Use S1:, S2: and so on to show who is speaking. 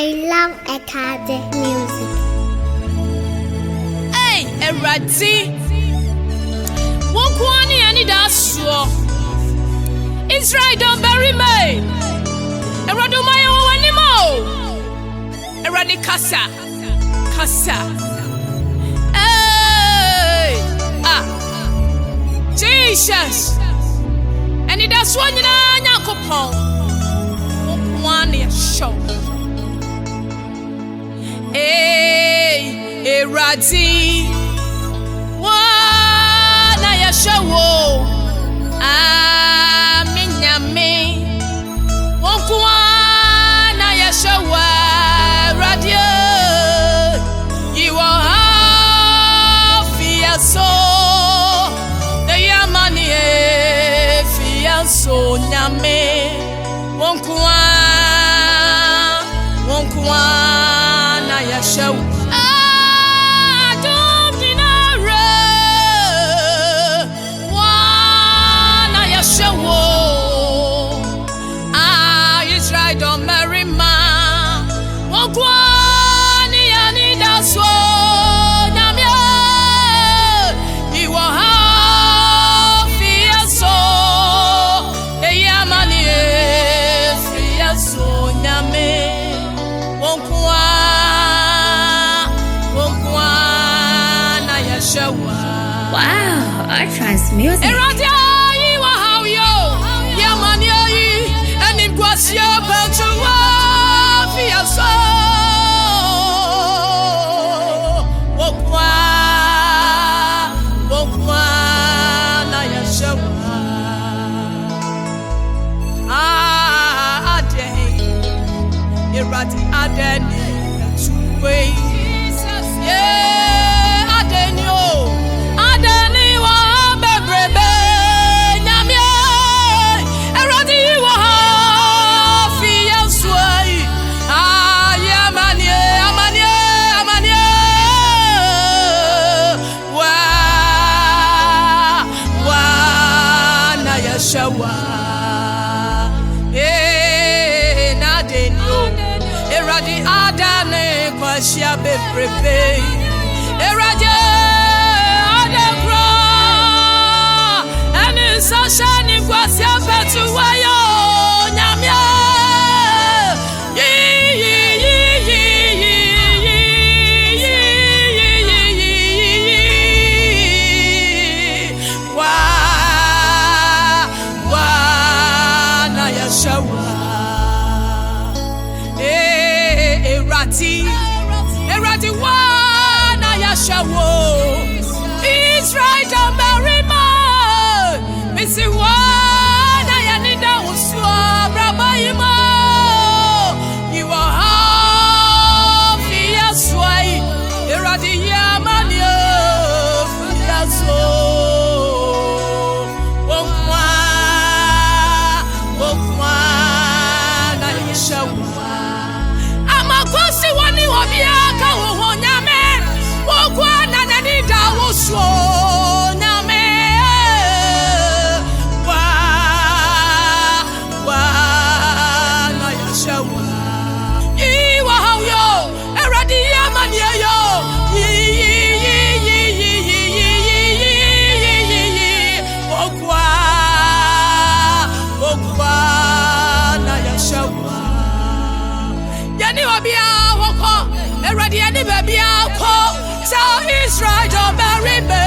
S1: I love Ekade music.
S2: Hey, Eradi. One kwani ani da so. Israel don't bury me. Erado my wanimo. Eradi kasa. Hey, Jesus. And it does one in a yakopon. One year show. Hey, Eradi. One year show. Minyame. One year show. Radio. You are half your soul. The Yamani. So nyame wonkwa na yashaw adobinare wana yashaw Israel don't marry man wonkwa ni yani daswo nyame iwo
S1: Wow, Artrance music.
S2: Eradia, you are how yo, Yamania, and it was your Belchua, via so. Wokwa, Nayashawa. Ade, Eradi, Adeni, two ways. Yeah. Shawa, nadenyo, eradi adane kwa shiabe prepe, eradi adekro, eni sashani kwa shiabe tuwayo nyamya, Eradi wana yashawo Israel don't bury man Missy wana yanida uswa braba ima You are half yaswai Eradi yamani yaso Wokwa na yashawo Amakosi wani wabiaka uhonyame Wokwa na nanida uswo nyame na yashawa Iwa hauyo Eradi yamani yo Wokwa na yashawa Yani wabia wako Eradi yani baby ako Tell Israel don't bury me